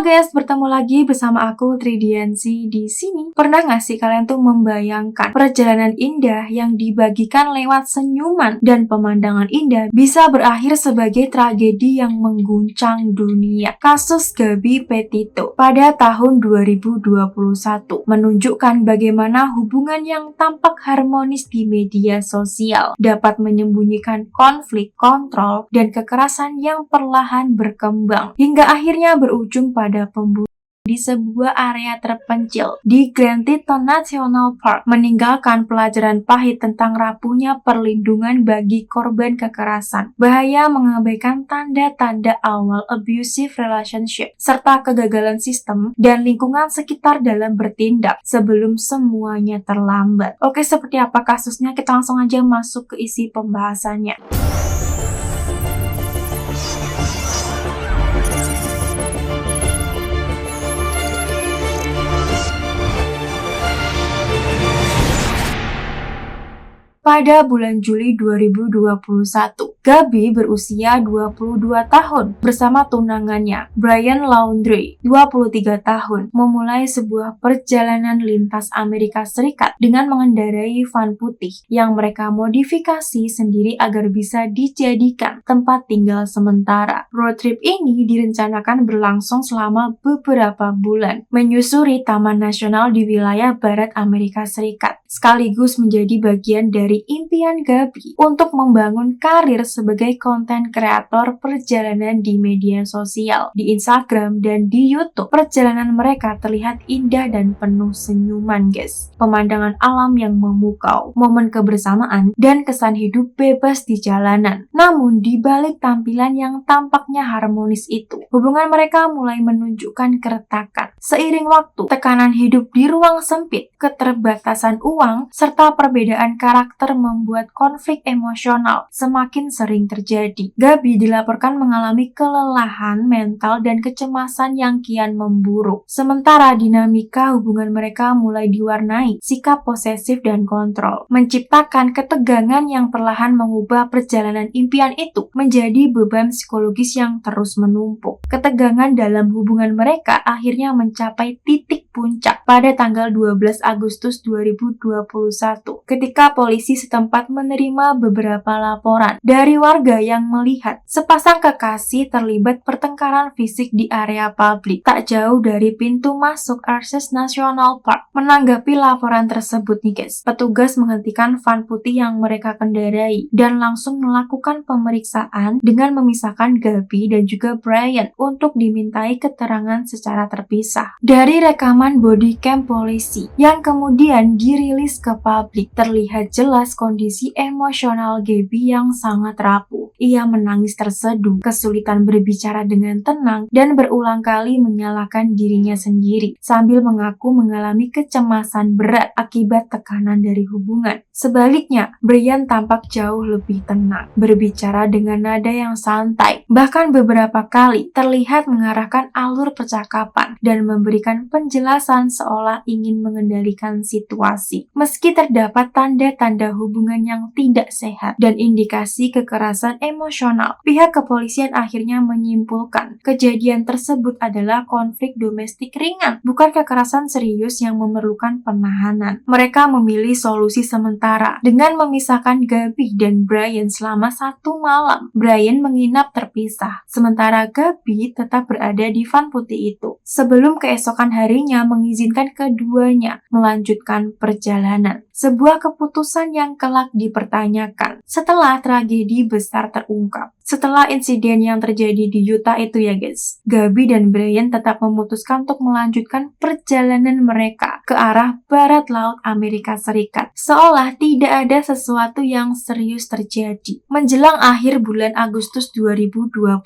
guys, bertemu lagi bersama aku Tridiansi di sini. Pernah nggak sih kalian tuh membayangkan perjalanan indah yang dibagikan lewat senyuman dan pemandangan indah bisa berakhir sebagai tragedi yang mengguncang dunia? Kasus Gabby Petito pada tahun 2021 menunjukkan bagaimana hubungan yang tampak harmonis di media sosial dapat menyembunyikan konflik, kontrol, dan kekerasan yang perlahan berkembang hingga akhirnya berujung pada pembunuhan di sebuah area terpencil di Grand Teton National Park, meninggalkan pelajaran pahit tentang rapuhnya perlindungan bagi korban kekerasan, bahaya mengabaikan tanda-tanda awal abusive relationship, serta kegagalan sistem dan lingkungan sekitar dalam bertindak sebelum semuanya terlambat. Oke, seperti apa kasusnya? Kita langsung aja masuk ke isi pembahasannya. Pada bulan Juli 2021, Gabby berusia 22 tahun bersama tunangannya, Brian Laundrie, 23 tahun, memulai sebuah perjalanan lintas Amerika Serikat dengan mengendarai van putih yang mereka modifikasi sendiri agar bisa dijadikan tempat tinggal sementara. Road trip ini direncanakan berlangsung selama beberapa bulan, menyusuri taman nasional di wilayah barat Amerika Serikat, sekaligus menjadi bagian dari impian Gabby untuk membangun karir sebagai konten kreator perjalanan di media sosial, di Instagram dan di YouTube. Perjalanan mereka terlihat indah dan penuh senyuman, guys. Pemandangan alam yang memukau, momen kebersamaan, dan kesan hidup bebas di jalanan. Namun, di balik tampilan yang tampaknya harmonis itu, hubungan mereka mulai menunjukkan keretakan. Seiring waktu, tekanan hidup di ruang sempit, keterbatasan uang, serta perbedaan karakter membuat konflik emosional semakin sering terjadi. Gabby dilaporkan mengalami kelelahan mental dan kecemasan yang kian memburuk. Sementara dinamika hubungan mereka mulai diwarnai sikap posesif dan kontrol, menciptakan ketegangan yang perlahan mengubah perjalanan impian itu menjadi beban psikologis yang terus menumpuk. Ketegangan dalam hubungan mereka akhirnya mencapai titik puncak pada tanggal 12 Agustus 2021 ketika polisi setempat menerima beberapa laporan dari warga yang melihat sepasang kekasih terlibat pertengkaran fisik di area publik tak jauh dari pintu masuk Arces National Park. Menanggapi laporan tersebut nih guys, petugas menghentikan van putih yang mereka kendarai dan langsung melakukan pemeriksaan dengan memisahkan Gabby dan juga Brian untuk dimintai keterangan secara terpisah. Dari rekaman body cam polisi yang kemudian dirilis ke publik, terlihat jelas kondisi emosional Gabby yang sangat rapuh. Ia menangis terseduh, kesulitan berbicara dengan tenang, dan berulang kali menyalahkan dirinya sendiri, sambil mengaku mengalami kecemasan berat akibat tekanan dari hubungan. Sebaliknya, Brian tampak jauh lebih tenang, berbicara dengan nada yang santai, bahkan beberapa kali terlihat mengarahkan alur percakapan dan memberikan penjelasan seolah ingin mengendalikan situasi. Meski terdapat tanda-tanda hubungan yang tidak sehat dan indikasi kekerasan emosional, pihak kepolisian akhirnya menyimpulkan kejadian tersebut adalah konflik domestik ringan, bukan kekerasan serius yang memerlukan penahanan. Mereka memilih solusi sementara dengan memisahkan Gabby dan Brian selama 1 malam. Brian menginap terpisah, sementara Gabby tetap berada di van putih itu, sebelum keesokan harinya mengizinkan keduanya melanjutkan perjalanan. Sebuah keputusan yang kelak dipertanyakan setelah tragedi besar terungkap. Setelah insiden yang terjadi di Utah itu ya guys, Gabby dan Brian tetap memutuskan untuk melanjutkan perjalanan mereka ke arah barat laut Amerika Serikat, seolah tidak ada sesuatu yang serius terjadi. Menjelang akhir bulan Agustus 2021,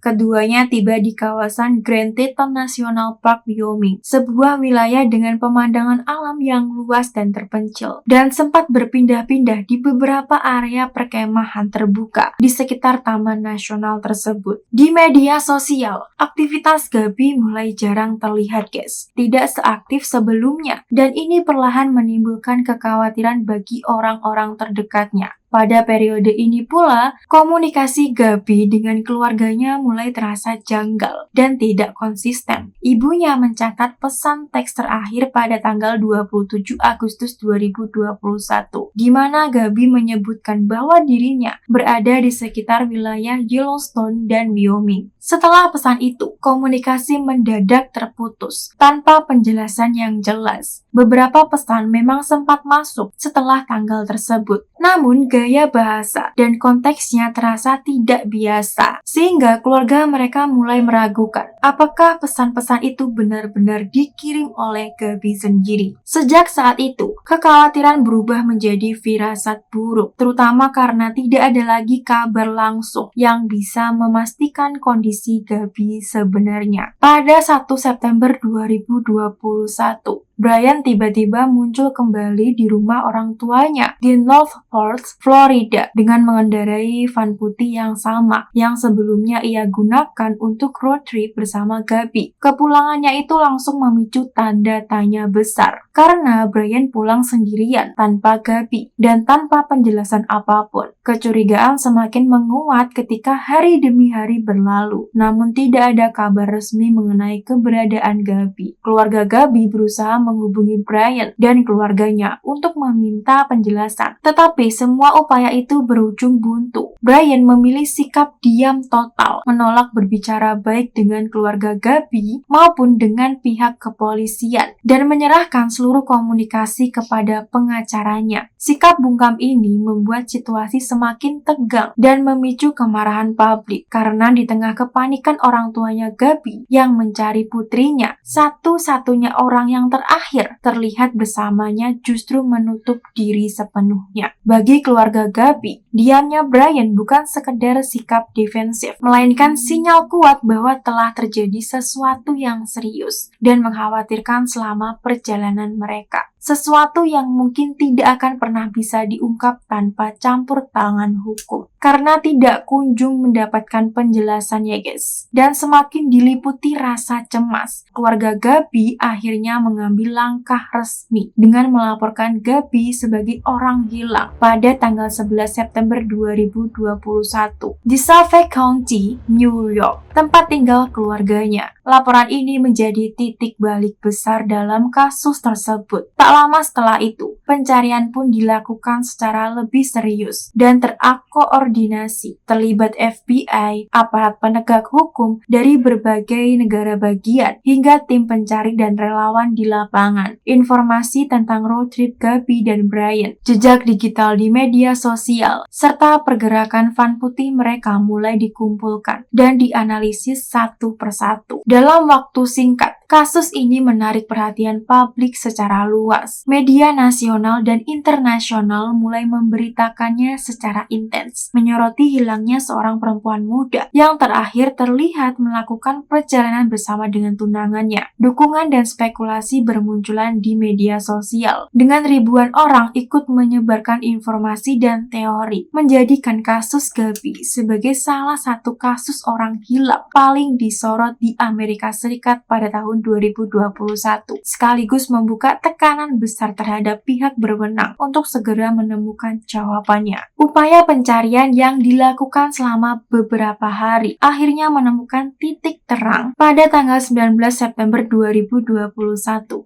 keduanya tiba di kawasan Grand Teton National Park, Wyoming, sebuah wilayah dengan pemandangan alam yang luas dan terpencil, dan sempat berpindah-pindah di beberapa area perkemahan terbuka di sekitar Taman Nasional tersebut. Di media sosial, aktivitas Gabby mulai jarang terlihat guys, tidak seaktif sebelumnya, dan ini perlahan menimbulkan kekhawatiran bagi orang-orang terdekatnya. Pada periode ini pula, komunikasi Gabi dengan keluarganya mulai terasa janggal dan tidak konsisten. Ibunya mencatat pesan teks terakhir pada tanggal 27 Agustus 2021, di mana Gabi menyebutkan bahwa dirinya berada di sekitar wilayah Yellowstone dan Wyoming. Setelah pesan itu, komunikasi mendadak terputus tanpa penjelasan yang jelas. Beberapa pesan memang sempat masuk setelah tanggal tersebut, namun gaya bahasa dan konteksnya terasa tidak biasa, sehingga keluarga mereka mulai meragukan apakah pesan-pesan itu benar-benar dikirim oleh Gabi sendiri. Sejak saat itu, kekhawatiran berubah menjadi firasat buruk, terutama karena tidak ada lagi kabar langsung yang bisa memastikan kondisi Gabi sebenarnya. Pada 1 September 2021, Brian tiba-tiba muncul kembali di rumah orang tuanya di North Port, Florida, dengan mengendarai van putih yang sama yang sebelumnya ia gunakan untuk road trip bersama Gabi. Kepulangannya itu langsung memicu tanda tanya besar, karena Brian pulang sendirian tanpa Gabi dan tanpa penjelasan apapun. Kecurigaan semakin menguat ketika hari demi hari berlalu, namun tidak ada kabar resmi mengenai keberadaan Gabi. Keluarga Gabi berusaha menghubungi Brian dan keluarganya untuk meminta penjelasan, tetapi semua upaya itu berujung buntu. Brian memilih sikap diam total, menolak berbicara baik dengan keluarga Gabi maupun dengan pihak kepolisian, dan menyerahkan seluruh komunikasi kepada pengacaranya. Sikap bungkam ini membuat situasi semakin tegang dan memicu kemarahan publik, karena di tengah kepanikan orang tuanya Gabi yang mencari putrinya, satu-satunya orang yang terakhir terlihat bersamanya justru menutup diri sepenuhnya. Bagi keluarga Gabi, diamnya Brian bukan sekedar sikap defensif, melainkan sinyal kuat bahwa telah terjadi sesuatu yang serius dan mengkhawatirkan selama perjalanan mereka. Sesuatu yang mungkin tidak akan pernah bisa diungkap tanpa campur tangan hukum, karena tidak kunjung mendapatkan penjelasan ya guys. Dan semakin diliputi rasa cemas, keluarga Gabi akhirnya mengambil langkah resmi dengan melaporkan Gabi sebagai orang hilang pada tanggal 11 September 2021 di Suffolk County, New York, tempat tinggal keluarganya. Laporan ini menjadi titik balik besar dalam kasus tersebut. Tak lama setelah itu, pencarian pun dilakukan secara lebih serius dan terakoordinasi. Terlibat FBI, aparat penegak hukum dari berbagai negara bagian, hingga tim pencari dan relawan di lapangan. Informasi tentang road trip Gabi dan Brian, jejak digital di media sosial, serta pergerakan van putih mereka mulai dikumpulkan dan dianalisis satu persatu. Dalam waktu singkat, kasus ini menarik perhatian publik secara luas. Media nasional dan internasional mulai memberitakannya secara intens, menyoroti hilangnya seorang perempuan muda yang terakhir terlihat melakukan perjalanan bersama dengan tunangannya. Dukungan dan spekulasi bermunculan di media sosial, dengan ribuan orang ikut menyebarkan informasi dan teori, menjadikan kasus Gabi sebagai salah satu kasus orang hilang paling disorot di Amerika Serikat pada tahun 2021, sekaligus membuka tekanan besar terhadap pihak berwenang untuk segera menemukan jawabannya. Upaya pencarian yang dilakukan selama beberapa hari akhirnya menemukan titik terang pada tanggal 19 September 2021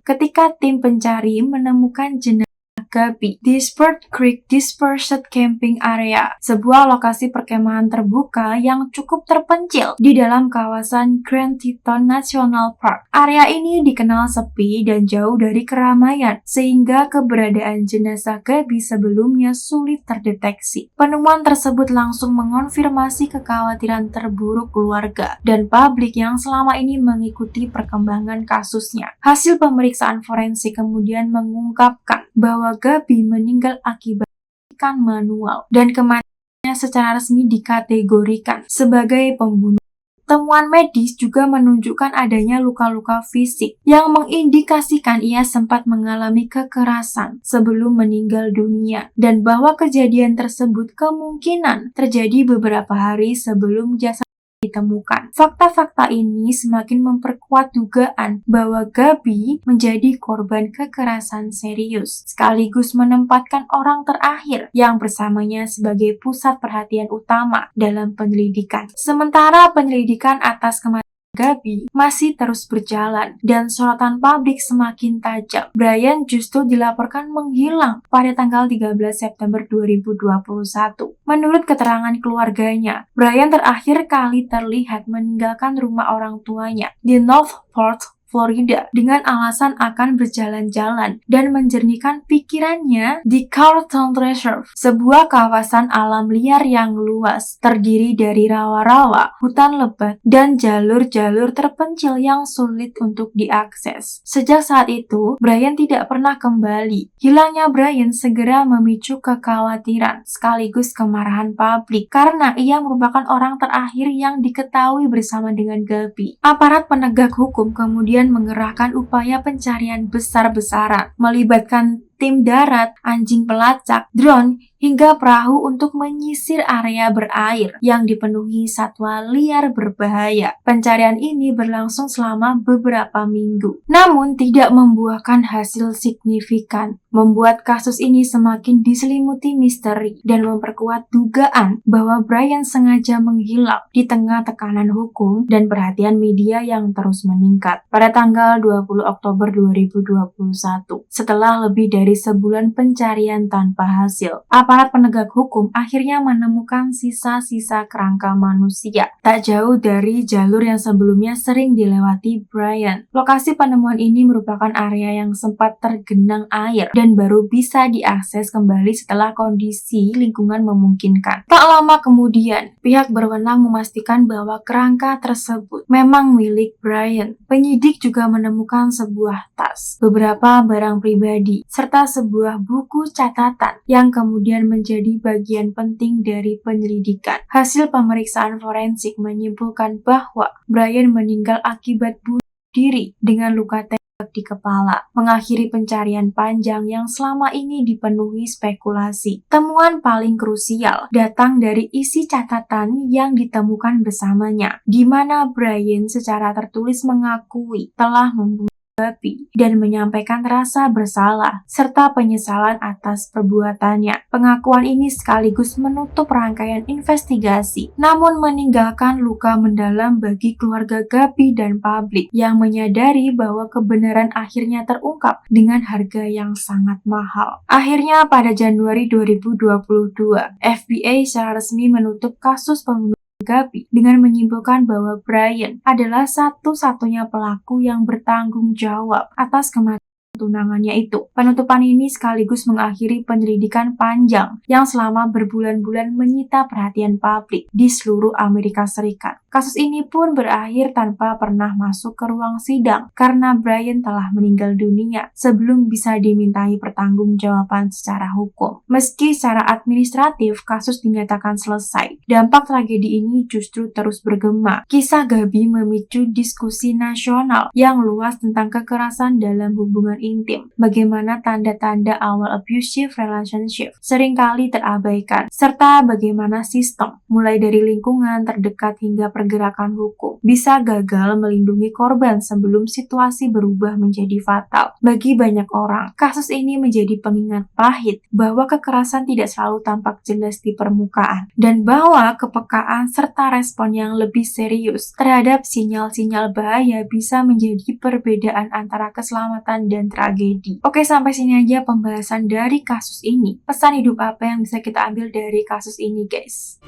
ketika tim pencari menemukan jenazah Gabi di Spruce Creek Dispersed Camping Area, sebuah lokasi perkemahan terbuka yang cukup terpencil di dalam kawasan Grand Teton National Park. Area ini dikenal sepi dan jauh dari keramaian, sehingga keberadaan jenazah Gabi sebelumnya sulit terdeteksi. Penemuan tersebut langsung mengonfirmasi kekhawatiran terburuk keluarga dan publik yang selama ini mengikuti perkembangan kasusnya. Hasil pemeriksaan forensik kemudian mengungkapkan bahwa Gabi meninggal akibat ikan manual dan kematiannya secara resmi dikategorikan sebagai pembunuh. Temuan medis juga menunjukkan adanya luka-luka fisik yang mengindikasikan ia sempat mengalami kekerasan sebelum meninggal dunia, dan bahwa kejadian tersebut kemungkinan terjadi beberapa hari sebelum jasad ditemukan. Fakta-fakta ini semakin memperkuat dugaan bahwa Gabi menjadi korban kekerasan serius, sekaligus menempatkan orang terakhir yang bersamanya sebagai pusat perhatian utama dalam penyelidikan. Sementara penyelidikan atas kematian Gabi masih terus berjalan dan sorotan publik semakin tajam. Brian justru dilaporkan menghilang pada tanggal 13 September 2021. Menurut keterangan keluarganya, Brian terakhir kali terlihat meninggalkan rumah orang tuanya di Northport, Florida dengan alasan akan berjalan-jalan dan menjernihkan pikirannya di Carlton Reserve, sebuah kawasan alam liar yang luas, terdiri dari rawa-rawa, hutan lebat, dan jalur-jalur terpencil yang sulit untuk diakses. Sejak saat itu, Brian tidak pernah kembali. Hilangnya Brian segera memicu kekhawatiran sekaligus kemarahan publik karena ia merupakan orang terakhir yang diketahui bersama dengan Gabi. Aparat penegak hukum kemudian mengerahkan upaya pencarian besar-besaran, melibatkan tim darat, anjing pelacak, drone, hingga perahu untuk menyisir area berair yang dipenuhi satwa liar berbahaya. Pencarian ini berlangsung selama beberapa minggu, namun tidak membuahkan hasil signifikan, membuat kasus ini semakin diselimuti misteri dan memperkuat dugaan bahwa Brian sengaja menghilang di tengah tekanan hukum dan perhatian media yang terus meningkat. Pada tanggal 20 Oktober 2021, setelah lebih dari sebulan pencarian tanpa hasil, aparat penegak hukum akhirnya menemukan sisa-sisa kerangka manusia tak jauh dari jalur yang sebelumnya sering dilewati Brian. Lokasi penemuan ini merupakan area yang sempat tergenang air dan baru bisa diakses kembali setelah kondisi lingkungan memungkinkan. Tak lama kemudian, pihak berwenang memastikan bahwa kerangka tersebut memang milik Brian. Penyidik juga menemukan sebuah tas, beberapa barang pribadi, serta sebuah buku catatan yang kemudian menjadi bagian penting dari penyelidikan. Hasil pemeriksaan forensik menyimpulkan bahwa Brian meninggal akibat bunuh diri dengan luka tembak di kepala, mengakhiri pencarian panjang yang selama ini dipenuhi spekulasi. Temuan paling krusial datang dari isi catatan yang ditemukan bersamanya, di mana Brian secara tertulis mengakui telah membunuh Gabi dan menyampaikan rasa bersalah serta penyesalan atas perbuatannya. Pengakuan ini sekaligus menutup rangkaian investigasi, namun meninggalkan luka mendalam bagi keluarga Gabi dan publik yang menyadari bahwa kebenaran akhirnya terungkap dengan harga yang sangat mahal. Akhirnya pada Januari 2022, FBI secara resmi menutup kasus pembunuhan Gabi dengan menyimpulkan bahwa Brian adalah satu-satunya pelaku yang bertanggung jawab atas kematian tunangannya itu. Penutupan ini sekaligus mengakhiri penyelidikan panjang yang selama berbulan-bulan menyita perhatian publik di seluruh Amerika Serikat. Kasus ini pun berakhir tanpa pernah masuk ke ruang sidang karena Brian telah meninggal dunia sebelum bisa dimintai pertanggungjawaban secara hukum. Meski secara administratif kasus dinyatakan selesai, dampak tragedi ini justru terus bergema. Kisah Gabi memicu diskusi nasional yang luas tentang kekerasan dalam hubungan intim, bagaimana tanda-tanda awal abusive relationship seringkali terabaikan, serta bagaimana sistem, mulai dari lingkungan terdekat hingga pergerakan hukum, bisa gagal melindungi korban sebelum situasi berubah menjadi fatal. Bagi banyak orang, kasus ini menjadi pengingat pahit bahwa kekerasan tidak selalu tampak jelas di permukaan, dan bahwa kepekaan serta respon yang lebih serius terhadap sinyal-sinyal bahaya bisa menjadi perbedaan antara keselamatan dan tragedi. Oke, sampai sini aja pembahasan dari kasus ini. Pesan hidup apa yang bisa kita ambil dari kasus ini, guys?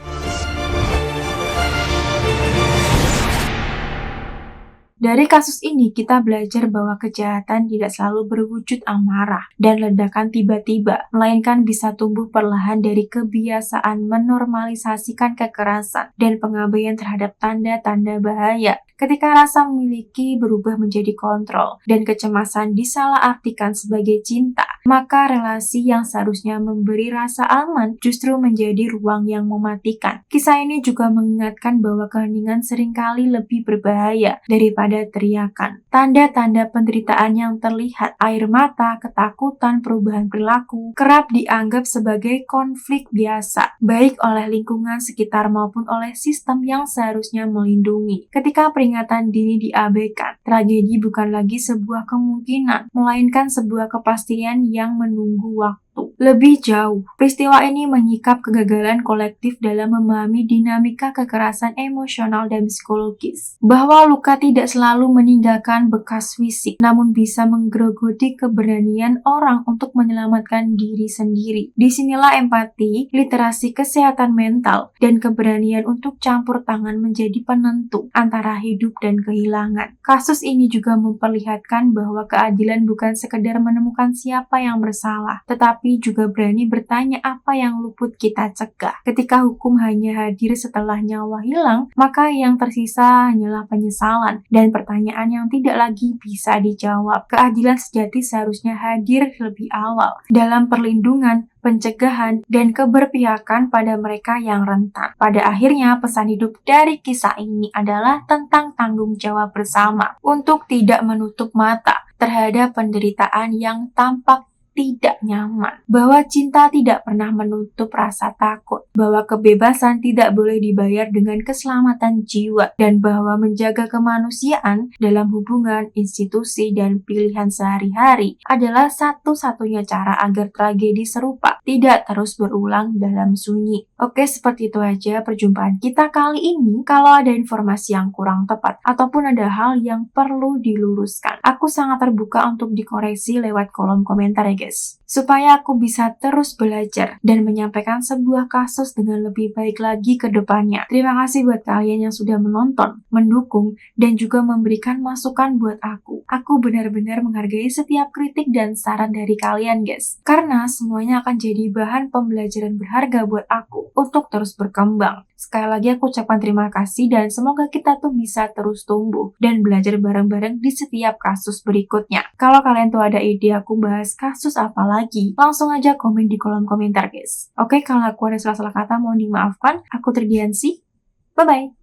Dari kasus ini, kita belajar bahwa kejahatan tidak selalu berwujud amarah dan ledakan tiba-tiba, melainkan bisa tumbuh perlahan dari kebiasaan menormalisasikan kekerasan dan pengabaian terhadap tanda-tanda bahaya. Ketika rasa memiliki berubah menjadi kontrol dan kecemasan disalahartikan sebagai cinta, Maka relasi yang seharusnya memberi rasa aman justru menjadi ruang yang mematikan. Kisah ini juga mengingatkan bahwa keheningan seringkali lebih berbahaya daripada teriakan. Tanda-tanda penderitaan yang terlihat, air mata, ketakutan, perubahan perilaku, kerap dianggap sebagai konflik biasa, baik oleh lingkungan sekitar maupun oleh sistem yang seharusnya melindungi. Ketika peringatan dini diabaikan, tragedi bukan lagi sebuah kemungkinan, melainkan sebuah kepastian yang menunggu waktu. Lebih jauh, peristiwa ini menyikap kegagalan kolektif dalam memahami dinamika kekerasan emosional dan psikologis. Bahwa luka tidak selalu meninggalkan bekas fisik, namun bisa menggerogoti keberanian orang untuk menyelamatkan diri sendiri. Disinilah empati, literasi kesehatan mental, dan keberanian untuk campur tangan menjadi penentu antara hidup dan kehilangan. Kasus ini juga memperlihatkan bahwa keadilan bukan sekedar menemukan siapa yang bersalah, tetapi juga berani bertanya apa yang luput kita cegah. Ketika hukum hanya hadir setelah nyawa hilang, maka yang tersisa hanyalah penyesalan dan pertanyaan yang tidak lagi bisa dijawab. Keadilan sejati seharusnya hadir lebih awal dalam perlindungan, pencegahan, dan keberpihakan pada mereka yang rentan. Pada akhirnya, pesan hidup dari kisah ini adalah tentang tanggung jawab bersama untuk tidak menutup mata terhadap penderitaan yang tampak tidak nyaman, bahwa cinta tidak pernah menutup rasa takut, bahwa kebebasan tidak boleh dibayar dengan keselamatan jiwa, dan bahwa menjaga kemanusiaan dalam hubungan, institusi, dan pilihan sehari-hari adalah satu-satunya cara agar tragedi serupa tidak terus berulang dalam sunyi. Oke, seperti itu aja perjumpaan kita kali ini. Kalau ada informasi yang kurang tepat ataupun ada hal yang perlu diluruskan, aku sangat terbuka untuk dikoreksi lewat kolom komentar ya guys, supaya aku bisa terus belajar dan menyampaikan sebuah kasus dengan lebih baik lagi ke depannya. Terima kasih buat kalian yang sudah menonton, mendukung, dan juga memberikan masukan buat aku. Aku benar-benar menghargai setiap kritik dan saran dari kalian guys, karena semuanya akan jadi bahan pembelajaran berharga buat aku untuk terus berkembang. Sekali lagi aku ucapkan terima kasih dan semoga kita tuh bisa terus tumbuh dan belajar bareng-bareng di setiap kasus berikutnya. Kalau kalian tuh ada ide aku bahas kasus apa lagi, langsung aja komen di kolom komentar guys. Oke, kalau aku ada salah-salah kata mohon dimaafkan. Aku Tridiansi. Bye-bye.